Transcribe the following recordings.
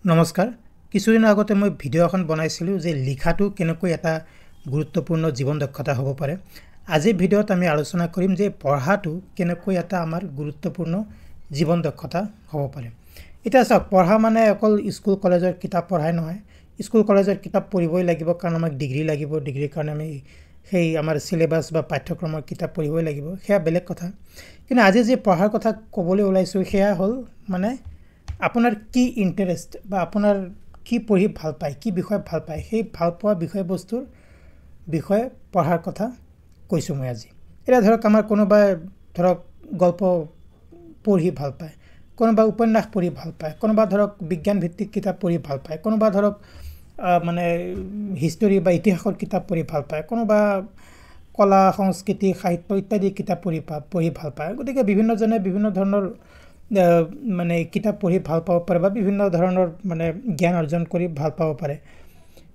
নমস্কাৰ কিছুদিন আগতে মই ভিডিও এখন বনাইছিলো যে লিখাটো কেনেকৈ এটা গুৰুত্বপূৰ্ণ জীৱন দক্ষতা হ'ব পাৰে আজি ভিডিওত আমি আলোচনা কৰিম যে পঢ়াটো কেনেকৈ এটা আমাৰ গুৰুত্বপূৰ্ণ জীৱন দক্ষতা হ'ব পাৰে এটা চাওক পঢ়া মানে অকল স্কুল কলেজৰ কিতাপ পঢ়াই নহয় স্কুল কলেজৰ কিতাপ পঢ়িবই লাগিব কাৰণ আমাক ডিগ্ৰী লাগিব ডিগ্ৰীৰ কাৰণে আমি সেই আমাৰ সিলেবাস বা পাঠ্যক্ৰমৰ কিতাপ পঢ়িবই লাগিব সেয়া বেলেগ কথা কিন্তু আজি যে পঢ়াৰ কথা ক'বলৈ ওলাইছো সেয়া হ'ল মানে আপোনাৰ কি ইন্টাৰেস্ট বা আপোনাৰ কি পঢ়ি ভাল পায় কি বিষয় ভাল পায় সেই ভাল পোৱা বিষয়বস্তুৰ বিষয়ে পঢ়াৰ কথা কৈছো মই আজি এটা ধৰক আমাৰ কোনোবা ধৰক গল্প পঢ়ি ভাল পায় কোনোবা উপন্যাস পঢ়ি ভাল পায় কোনোবা ধৰক বিজ্ঞান ভিত্তিক কিতাপ পঢ়ি ভাল পায় কোনোবা ধৰক মানে হিষ্টৰী বা ইতিহাসৰ কিতাপ পঢ়ি ভাল পায় কোনোবা কলা সংস্কৃতি সাহিত্য ইত্যাদি কিতাপ পঢ়ি ভাল পায় গতিকে বিভিন্ন জনে বিভিন্ন ধৰণৰ মানে কিতাপ পঢ়ি ভাল পাব পাৰে বা বিভিন্ন ধৰণৰ মানে জ্ঞান অৰ্জন কৰি ভাল পাব পাৰে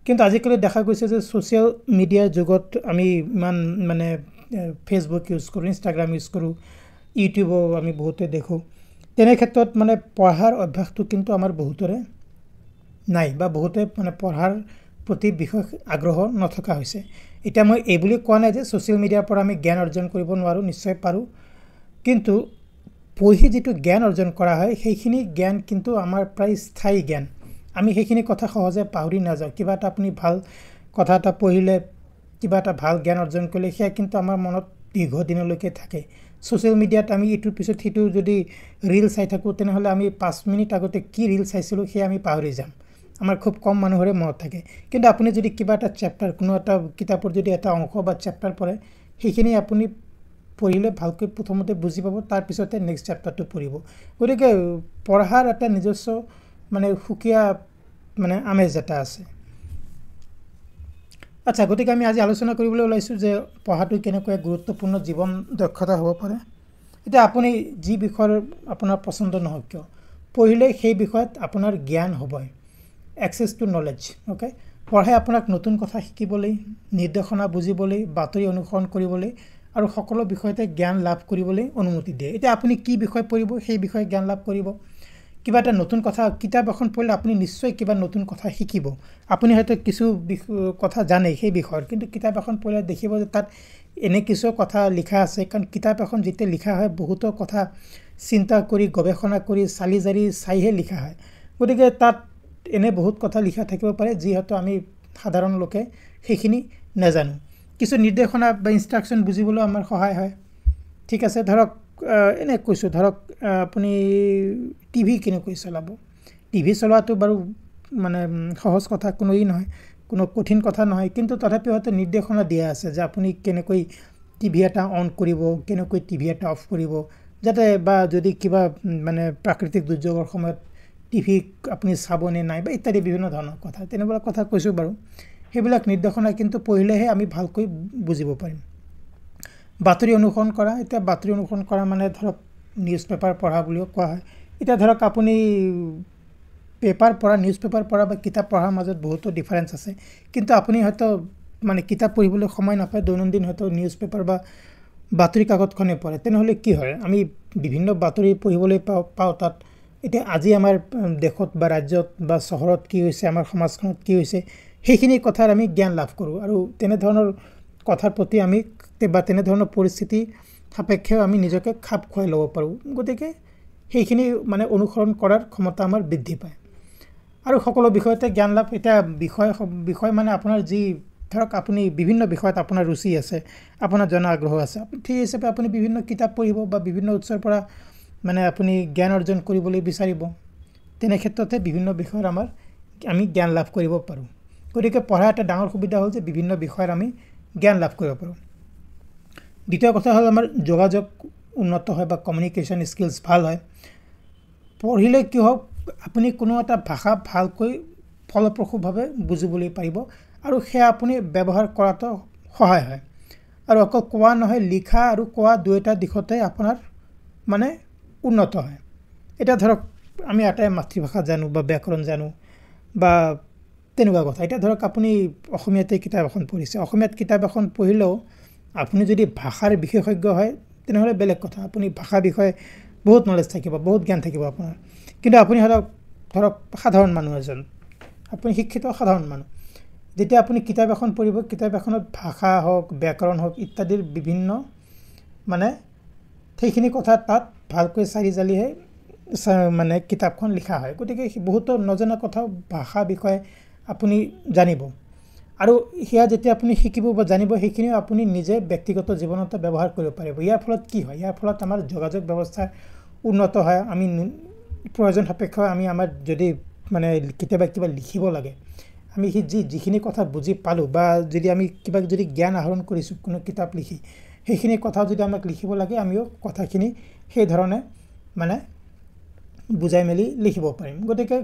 কিন্তু আজিকালি দেখা গৈছে যে সোশ্যাল মিডিয়াৰ যুগত আমি ইমান মানে ফেসবুক ইউজ কৰো ইনষ্টাগ্ৰাম ইউজ কৰো ইউটিউবও আমি বহুতে দেখো তেনে ক্ষেত্ৰত মানে পঢ়াৰ অভ্যাসটো কিন্তু আমাৰ বহুতৰে নাই বা বহুতে মানে পঢ়াৰ প্ৰতি বিশেষ আগ্ৰহ নথকা হৈছে এটা মই এই বুলি কোৱা নাই যে সোশ্যাল মিডিয়াৰ পৰা আমি জ্ঞান অৰ্জন কৰিব নোৱাৰো নিশ্চয় পাৰো কিন্তু পঢ়ি যেটো জ্ঞান অৰ্জন কৰা হয় সেইখিনি জ্ঞান কিন্তু আমাৰ প্ৰায় স্থায়ী জ্ঞান আমি সেইখিনি কথা সহজে পাহৰি নাযাওঁ কিবা এটা আপুনি ভাল কথা এটা পঢ়িলে কিবা এটা ভাল জ্ঞান অৰ্জন কৰিলে সেয়া কিন্তু আমাৰ মনত দীৰ্ঘদিনলৈকে থাকে সোশ্যাল মিডিয়াত আমি ইটোৰ পিছত সিটো যদি ৰিল চাই থাকো তেনেহলে আমি 5 মিনিট আগতে কি ৰিল চাইছিলো সেয়া আমি পাহৰি যাম আমাৰ খুব কম মানুহৰে মনত থাকে কিন্তু আপুনি যদি কিবা এটা চেপ্টাৰ কোনো এটা কিতাপৰ যদি এটা অংশ বা চেপ্টাৰ পঢ়ে সেইখিনি আপুনি পঢ়িলে ভালকৈ প্ৰথমতে বুজি পাব তাৰ পিছতে নেক্সট চেপ্টাৰটো পঢ়িব গতিকে পঢ়াৰ এটা নিজস্ব মানে সুকিয়া মানে আমেজ এটা আছে আচ্ছা গতিকে আমি আজি আলোচনা কৰিবলৈ ওলাইছো যে পঢ়াটো কেনেকৈ গুৰুত্বপূৰ্ণ জীৱন দক্ষতা হ'ব পাৰে এটা আপুনি যি বিষয়ৰ আপোনাৰ পছন্দ নহওক কিয় পঢ়িলে সেই বিষয়ত আপোনাৰ জ্ঞান হ'বই access to knowledge okay পঢ়াই আপোনাক নতুন কথা শিকিবলৈ নিৰ্দেশনা বুজিবলৈ বাতৰি অনুসৰণ কৰিবলৈ আৰু সকলো বিষয়তে জ্ঞান লাভ কৰিবলৈ অনুমতি দিয়ে এটা আপুনি কি বিষয় পঢ়িব সেই বিষয়ে জ্ঞান লাভ কৰিব কিবা এটা নতুন কথা কিতাপ এখন পঢ়িলে আপুনি নিশ্চয় কিবা নতুন কথা শিকিব আপুনি হয়তো কিছু কথা জানে সেই বিষয়ৰ কিন্তু কিতাপ এখন পঢ়িলে দেখিব যে তাত এনে কিছু কথা লিখা আছে কাৰণ কিতাপ এখন যেতিয়া লিখা হয় বহুত কথা চিন্তা কৰি গৱেষণা কৰি চালিজাৰি চাইহে লিখা হয় গতিকে তাত এনে বহুত কথা লিখা থাকিব পাৰে যি হয়তো আমি সাধাৰণ লোকে সেইখিনি নাজানো কিছু নিৰ্দেশনা বা ইনষ্ট্ৰাকচন বুজিবলৈ আমাৰ সহায় হয় ঠিক আছে ধৰক এনে কৈছো ধৰক আপুনি টিভি কেনেকৈ চলাব টিভি চলোৱাটো বাৰু মানে সহজ কথা কোনোই নহয় কোনো কঠিন কথা নহয় কিন্তু তথাপিও হয়তো নিৰ্দেশনা দিয়া আছে যে আপুনি কেনেকৈ টিভি এটা অন কৰিব কেনেকৈ টিভি এটা অফ কৰিব যাতে বা যদি কিবা মানে প্ৰাকৃতিক দুৰ্যোগৰ সময়ত টিভি আপুনি চাবনে নাই বা ইত্যাদি বিভিন্ন ধৰণৰ কথা তেনেকুৱা কথা কৈছো বাৰু সেইবিলাক নিৰ্দেশনা কিন্তু পঢ়িলেহে আমি ভালকৈ বুজিব পাৰিম বাতৰি অনুসৰণ কৰা এটা বাতৰি অনুসৰণ কৰা মানে ধৰক নিউজ পেপাৰ পঢ়া বুলিও কোৱা হয় এটা ধৰক আপুনি পেপাৰ পঢ়া নিউজ পেপাৰ পঢ়া বা কিতাপ পঢ়াৰ মাজত বহুত ডিফাৰেন্স আছে কিন্তু আপুনি হয়তো মানে কিতাপ পঢ়িবলৈ সময় নাপায় দৈনন্দিন হয়তো নিউজ পেপাৰ বা বাতৰি কাকতখনে পঢ়ে তেনেহলে কি হয় আমি বিভিন্ন বাতৰি পঢ়িবলৈ পাও তাত এটা আজি আমাৰ দেশত বা ৰাজ্যত বা চহৰত কি হৈছে আমাৰ সমাজখনত কি হৈছে সেইখিনি কথাৰ আমি জ্ঞান লাভ কৰো আৰু তেনে ধৰণৰ কথাৰ প্ৰতি আমি বা তেনে ধৰণৰ পৰিস্থিতি সাপেক্ষে আমি নিজকে খাপ খুৱাই ল'ব পাৰো গতিকে সেইখিনি মানে অনুসৰণ কৰাৰ ক্ষমতা আমাৰ বৃদ্ধি পায় আৰু সকলো বিষয়তে জ্ঞান লাভ এটা বিষয় মানে আপোনাৰ যি ধৰক আপুনি বিভিন্ন বিষয়ত আপোনাৰ ৰুচি আছে আপোনাৰ জন আগ্ৰহ আছে ঠিক হিচাপে আপুনি বিভিন্ন কিতাপ পঢ়িব বা বিভিন্ন উৎসৰ পৰা মানে আপুনি জ্ঞান অৰ্জন কৰিবলৈ বিচাৰিব তেনে ক্ষেত্ৰতে বিভিন্ন বিষয়ৰ আমি জ্ঞান লাভ কৰিব পাৰো গতিকে পঢ়া এটা ডাঙৰ সুবিধা হ'ল যে বিভিন্ন বিষয়ৰ আমি জ্ঞান লাভ কৰিব পাৰো দ্বিতীয় কথা হ'ল আমাৰ যোগাযোগ উন্নত হয় বা কমিউনিকেশ্যন স্কিলছ ভাল হয় পঢ়িলে কি হ'ব আপুনি কোনো এটা ভাষা ভালকৈ ফলপ্ৰসূভাৱে বুজিবলৈ পাৰিব আৰু সেয়া আপুনি ব্যৱহাৰ কৰাটো সহায় হয় আৰু অকল কোৱা নহয় লিখা আৰু কোৱা দুয়োটা দিশতে আপোনাৰ মানে উন্নত হয় এটা ধৰক আমি এটাই মাতৃভাষা জানো বা ব্যাকৰণ জানো বা তেনেকুৱা কথা এটা ধৰক আপুনি অসমীয়াতে কিতাপ এখন পঢ়িছে অসমীয়াত কিতাপ এখন পঢ়িলেও আপুনি যদি ভাষাৰ বিশেষজ্ঞ হয় তেনেহলে বেলেগ কথা আপুনি ভাষা বিষয়ে বহুত নলেজ থাকিব বহুত জ্ঞান থাকিব আপোনাৰ কিন্তু আপুনি হয়তো ধৰক সাধাৰণ মানুহ এজন, আপুনি শিক্ষিত সাধাৰণ মানুহ, যেতিয়া আপুনি কিতাপ এখন পঢ়িব, কিতাপ এখনত ভাষা হওক, ব্যাকৰণ হওক ইত্যাদিৰ বিভিন্ন মানে সেইখিনি কথা তাত ভালকৈ চাৰি জালিহে মানে কিতাপখন লিখা হয়। গতিকে বহুতো নজনা কথা ভাষা বিষয়ে আপুনি জানিব, আৰু সেয়া যেতিয়া আপুনি শিকিব বা জানিব, সেইখিনিও আপুনি নিজে ব্যক্তিগত জীৱনত ব্যৱহাৰ কৰিব পাৰিব। ইয়াৰ ফলত কি হয়? ইয়াৰ ফলত আমাৰ যোগাযোগ ব্যৱস্থা উন্নত হয়। আমি প্ৰয়োজন সাপেক্ষ আমি আমাৰ যদি মানে কেতিয়াবা কিবা লিখিব লাগে, আমি যিখিনি কথা বুজি পালোঁ বা যদি আমি কিবা যদি জ্ঞান আহৰণ কৰিছোঁ কোনো কিতাপ লিখি, সেইখিনি কথা যদি আমাক লিখিব লাগে, আমিও কথাখিনি সেই ধৰণে মানে বুজাই মেলি লিখিব পাৰিম। গতিকে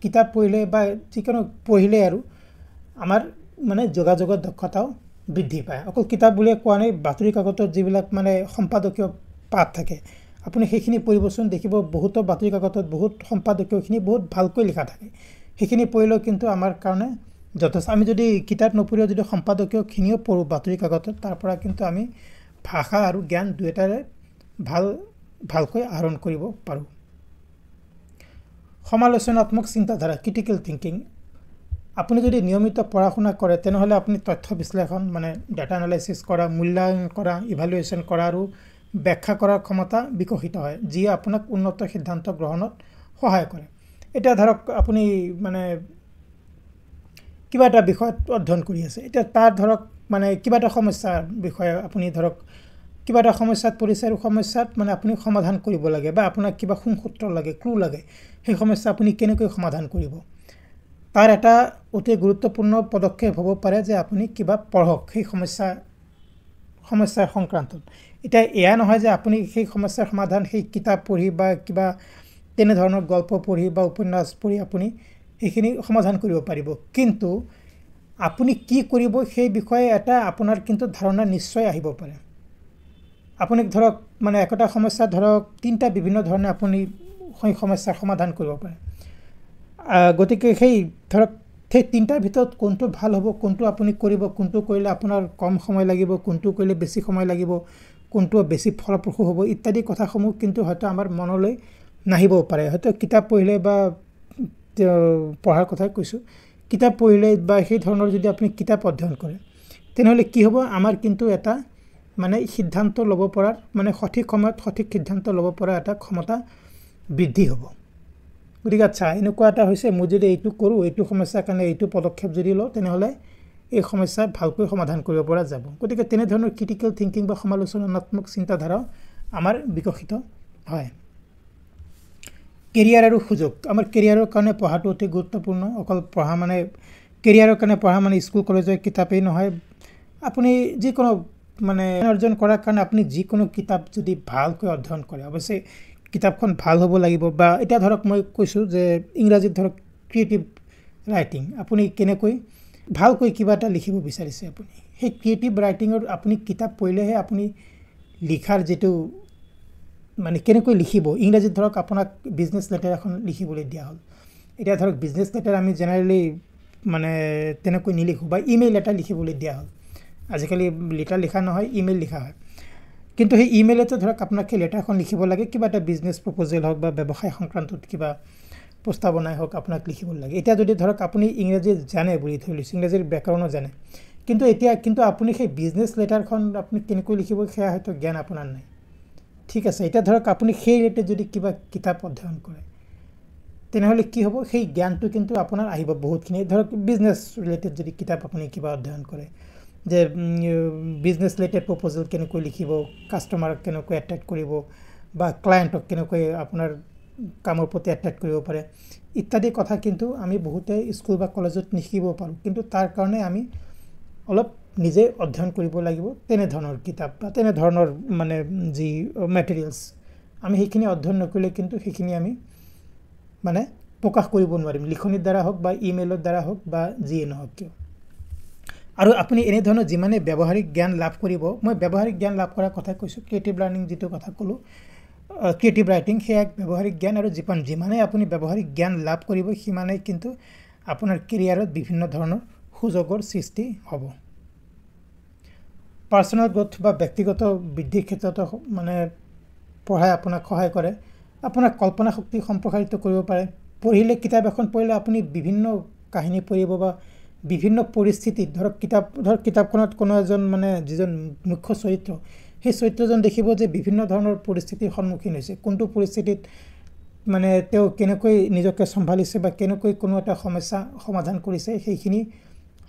কিতাপ পঢ়িলে বা যিকোনো পঢ়িলে আৰু আমাৰ মানে যোগাযোগৰ দক্ষতাও বৃদ্ধি পায়। অকল কিতাপ বুলিয়ে কোৱা নাই, বাতৰি কাকতত যিবিলাক মানে সম্পাদকীয় পাঠ থাকে, আপুনি সেইখিনি পঢ়িবচোন, দেখিব বহুতো বাতৰি কাকতত বহুত সম্পাদকীয়খিনি বহুত ভালকৈ লিখা থাকে। সেইখিনি পঢ়িলেও কিন্তু আমাৰ কাৰণে যথেষ্ট। আমি যদি কিতাপ নপঢ়িও যদি সম্পাদকীয়খিনিও পঢ়োঁ বাতৰি কাকতত, তাৰ পৰা কিন্তু আমি ভাষা আৰু জ্ঞান দুয়োটাৰে ভালকৈ আহৰণ কৰিব পাৰোঁ। সমালোচনাত্মক চিন্তাধাৰা, ক্ৰিটিকেল থিংকিং। আপুনি যদি নিয়মিত পঢ়া শুনা কৰে, তেনেহ'লে আপুনি তথ্য বিশ্লেষণ মানে ডাটা এনালাইচিছ কৰা, মূল্যায়ন কৰা, ইভালুৱেশ্যন কৰা আৰু ব্যাখ্যা কৰাৰ ক্ষমতা বিকশিত হয়, যিয়ে আপোনাক উন্নত সিদ্ধান্ত গ্ৰহণত সহায় কৰে। এতিয়া ধৰক আপুনি মানে কিবা এটা বিষয়ত অধ্যয়ন কৰি আছে, এতিয়া তাৰ ধৰক মানে কিবা এটা সমস্যাৰ বিষয়ে আপুনি ধৰক কিবা এটা সমস্যাত পৰিছে, আৰু সমস্যাত মানে আপুনি সমাধান কৰিব লাগে, বা আপোনাক কিবা সূত্ৰ লাগে, ক্লু লাগে, সেই সমস্যা আপুনি কেনেকৈ সমাধান কৰিব। তাৰ এটা অতি গুৰুত্বপূৰ্ণ পদক্ষেপ হ'ব পাৰে যে আপুনি কিবা পঢ়ক সেই সমস্যাৰ সংক্ৰান্তত। এতিয়া এয়া নহয় যে আপুনি সেই সমস্যাৰ সমাধান সেই কিতাপ পঢ়ি বা কিবা তেনেধৰণৰ গল্প পঢ়ি বা উপন্যাস পঢ়ি আপুনি সেইখিনি সমাধান কৰিব পাৰিব, কিন্তু আপুনি কি কৰিব সেই বিষয়ে এটা আপোনাৰ কিন্তু ধাৰণা নিশ্চয় আহিব পাৰে। আপুনি ধৰক মানে একোটা সমস্যা ধৰক 3টা বিভিন্ন ধৰণে আপুনি সেই সমস্যাৰ সমাধান কৰিব পাৰে। গতিকে সেই ধৰক সেই 3টাৰ ভিতৰত কোনটো ভাল হ'ব, কোনটো আপুনি কৰিব, কোনটো কৰিলে আপোনাৰ কম সময় লাগিব, কোনটো কৰিলে বেছি সময় লাগিব, কোনটো বেছি ফলপ্ৰসূ হ'ব ইত্যাদি কথাসমূহ কিন্তু হয়তো আমাৰ মনলৈ নাহিবও পাৰে। হয়তো কিতাপ পঢ়িলে বা পঢ়াৰ কথাই কৈছোঁ, কিতাপ পঢ়িলে বা সেই ধৰণৰ যদি আপুনি কিতাপ অধ্যয়ন কৰে, তেনেহ'লে কি হ'ব, আমাৰ কিন্তু এটা মানে সিদ্ধান্ত ল'ব পৰাৰ মানে সঠিক সময়ত সঠিক সিদ্ধান্ত ল'ব পৰা এটা ক্ষমতা বৃদ্ধি হ'ব। গতিকে আচ্ছা, এনেকুৱা এটা হৈছে, মই যদি এইটো কৰোঁ, এইটো সমস্যাৰ কাৰণে এইটো পদক্ষেপ যদি লওঁ, তেনেহ'লে এই সমস্যা ভালকৈ সমাধান কৰিব পৰা যাব। গতিকে তেনেধৰণৰ ক্ৰিটিকেল থিংকিং বা সমালোচনাত্মক চিন্তাধাৰা আমাৰ বিকশিত হয়। কেৰিয়াৰ আৰু সুযোগ। আমাৰ কেৰিয়াৰৰ কাৰণে পঢ়াটো অতি গুৰুত্বপূৰ্ণ। অকল পঢ়া মানে কেৰিয়াৰৰ কাৰণে পঢ়া মানে স্কুল কলেজৰ কিতাপেই নহয়, আপুনি যিকোনো মানে অৰ্জন কৰাৰ কাৰণে আপুনি যিকোনো কিতাপ যদি ভালকৈ অধ্যয়ন কৰে, অৱশ্যে কিতাপখন ভাল হ'ব লাগিব। বা এতিয়া ধৰক মই কৈছোঁ যে ইংৰাজীত ধৰক ক্ৰিয়েটিভ ৰাইটিং, আপুনি কেনেকৈ ভালকৈ কিবা এটা লিখিব বিচাৰিছে, আপুনি সেই ক্ৰিয়েটিভ ৰাইটিঙৰ আপুনি কিতাপ পঢ়িলেহে আপুনি লিখাৰ যিটো মানে কেনেকৈ লিখিব। ইংৰাজীত ধৰক আপোনাক বিজনেছ লেটাৰ এখন লিখিবলৈ দিয়া হ'ল। এতিয়া ধৰক বিজনেছ লেটাৰ আমি জেনেৰেলি মানে তেনেকৈ নিলিখোঁ, বা ইমেইল এটা লিখিবলৈ দিয়া হ'ল। আজিকালি লেটাৰ লিখা নহয়, ইমেইল লিখা হয়। কিন্তু সেই ইমেইলতে ধৰক আপোনাক সেই লেটাৰখন লিখিব লাগে, কিবা এটা বিজনেছ প্ৰপ'জেল হওক বা ব্যৱসায় সংক্ৰান্তত কিবা প্ৰস্তাৱনাই হওক আপোনাক লিখিব লাগে। এতিয়া যদি ধৰক আপুনি ইংৰাজী জানে বুলি ধৰি লৈছোঁ, ইংৰাজীৰ ব্যাকৰণো জানে, কিন্তু আপুনি সেই বিজনেছ লেটাৰখন আপুনি কেনেকৈ লিখিব সেয়া হয়তো জ্ঞান আপোনাৰ নাই। ঠিক আছে, এতিয়া ধৰক আপুনি সেই ৰিলেটেড যদি কিবা কিতাপ অধ্যয়ন কৰে, তেনেহ'লে কি হ'ব, সেই জ্ঞানটো কিন্তু আপোনাৰ আহিব বহুতখিনি। ধৰক বিজনেছ ৰিলেটেড যদি কিতাপ আপুনি কিবা অধ্যয়ন কৰে, যে বিজনেছ ৰিলেটেড প্ৰপ'জেল কেনেকৈ লিখিব, কাষ্টমাৰক কেনেকৈ এট্ৰেক্ট কৰিব, বা ক্লায়েণ্টক কেনেকৈ আপোনাৰ কামৰ প্ৰতি এট্ৰেক্ট কৰিব পাৰে ইত্যাদি কথা কিন্তু আমি বহুতে স্কুল বা কলেজত নিশিকিব পাৰোঁ। কিন্তু তাৰ কাৰণে আমি অলপ নিজে অধ্যয়ন কৰিব লাগিব। তেনেধৰণৰ কিতাপ বা তেনেধৰণৰ মানে যি মেটেৰিয়েলছ, আমি সেইখিনি অধ্যয়ন নকৰিলে কিন্তু সেইখিনি আমি মানে প্ৰকাশ কৰিব নোৱাৰিম, লিখনিৰ দ্বাৰা হওক বা ইমেইলৰ দ্বাৰা হওক বা যিয়ে নহওক কিয়। আৰু আপুনি এনেধৰণৰ যিমানে ব্যৱহাৰিক জ্ঞান লাভ কৰিব, মই ব্যৱহাৰিক জ্ঞান লাভ কৰাৰ কথা কৈছোঁ, ক্ৰিয়েটিভ লাৰ্ণিং যিটো কথা ক'লোঁ, ক্ৰিয়েটিভ ৰাইটিং সেয়া এক ব্যৱহাৰিক জ্ঞান। আৰু যিমানে আপুনি ব্যৱহাৰিক জ্ঞান লাভ কৰিব, সিমানেই কিন্তু আপোনাৰ কেৰিয়াৰত বিভিন্ন ধৰণৰ সুযোগৰ সৃষ্টি হ'ব। পাৰ্চনেল গ্ৰথ বা ব্যক্তিগত বৃদ্ধিৰ ক্ষেত্ৰতো মানে পঢ়াই আপোনাক সহায় কৰে। আপোনাক কল্পনা শক্তি সম্প্ৰসাৰিত কৰিব পাৰে, পঢ়িলে কিতাপ এখন পঢ়িলে আপুনি বিভিন্ন কাহিনী পঢ়িব বা বিভিন্ন পৰিস্থিতিত ধৰক কিতাপখনত কোনো এজন মানে যিজন মুখ্য চৰিত্ৰ সেই চৰিত্ৰজন দেখিব যে বিভিন্ন ধৰণৰ পৰিস্থিতিৰ সন্মুখীন হৈছে কোনটো পৰিস্থিতিত মানে তেওঁ কেনেকৈ নিজকে সম্ভালিছে বা কেনেকৈ কোনো এটা সমস্যা সমাধান কৰিছে সেইখিনি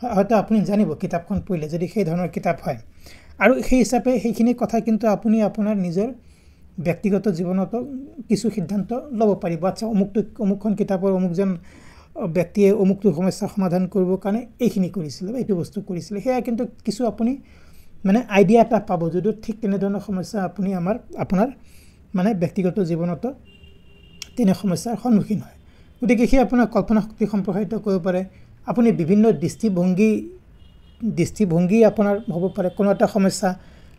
হয়তো আপুনি জানিব কিতাপখন পঢ়িলে যদি সেই ধৰণৰ কিতাপ হয় আৰু সেই হিচাপে সেইখিনি কথা কিন্তু আপুনি আপোনাৰ নিজৰ ব্যক্তিগত জীৱনত কিছু সিদ্ধান্ত ল'ব পাৰিব আচ্ছা অমুকখন কিতাপৰ অমুকজন ব্যক্তিয়ে অমুকটো সমস্যা সমাধান কৰিবৰ কাৰণে এইখিনি কৰিছিল এইটো বস্তু কৰিছিল সেয়া কিন্তু কিছু আপুনি মানে আইডিয়া এটা পাব যদিও ঠিক তেনেধৰণৰ সমস্যা আপুনি আপোনাৰ মানে ব্যক্তিগত জীৱনত তেনে সমস্যাৰ সন্মুখীন হয় গতিকে সেই আপোনাৰ কল্পনা শক্তি সম্প্ৰসাৰিত কৰিব পাৰে আপুনি বিভিন্ন দৃষ্টিভংগী আপোনাৰ হ'ব পাৰে কোনো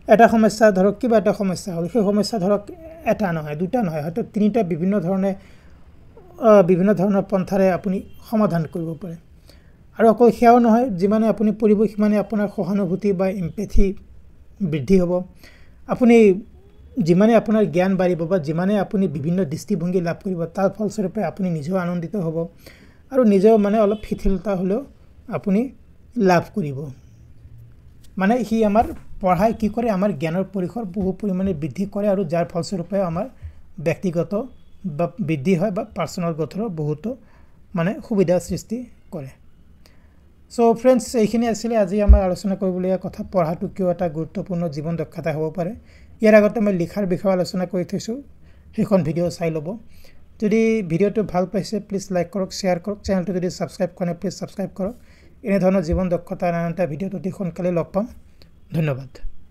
এটা সমস্যা ধৰক কিবা এটা সমস্যা হ'ল সেই সমস্যা ধৰক এটা নহয় দুটা নহয় হয়তো তিনিটা বিভিন্ন ধৰণৰ পন্থাৰে আপুনি সমাধান কৰিব পাৰে আৰু অকল সেয়াও নহয় যিমানে আপুনি পঢ়িব সিমানে আপোনাৰ সহানুভূতি বা এমপেথি বৃদ্ধি হ'ব আপুনি যিমানে আপোনাৰ জ্ঞান বাঢ়িব বা যিমানে আপুনি বিভিন্ন দৃষ্টিভংগী লাভ কৰিব তাৰ ফলস্বৰূপে আপুনি নিজেও আনন্দিত হ'ব আৰু নিজেও মানে অলপ শিথিলতা হ'লেও আপুনি লাভ কৰিব মানে হি আমাৰ পঢ়াই কি কৰে আমাৰ জ্ঞানৰ পৰিসৰ বহু পৰিমাণে বৃদ্ধি কৰে আৰু যাৰ ফলস্বৰূপে আমাৰ ব্যক্তিগত বা বৃদ্ধি হয় বা পাৰ্সোনাল গ্ৰথৰ বহুতো মানে সুবিধা সৃষ্টি কৰে সো ফ্ৰেন্ডছ এইখিনি আছিল আজি আমাৰ আলোচনা কৰিবলগীয়া কথা পঢ়াটো কিয় এটা গুৰুত্বপূৰ্ণ জীৱন দক্ষতা হ'ব পাৰে ইয়াৰ আগতে মই লিখাৰ বিষয়ে আলোচনা কৰি থৈছো সেইখন ভিডিও চাই ল'ব যদি ভিডিওটো ভাল পাইছে প্লিজ লাইক কৰক শেয়াৰ কৰক চেনেলটো যদি সাবস্ক্ৰাইব কৰে প্লিজ সাবস্ক্ৰাইব কৰক এনে ধৰণৰ জীৱন দক্ষতা আন এটা ভিডিওত অতি সোনকালে লগ পাম ধন্যবাদ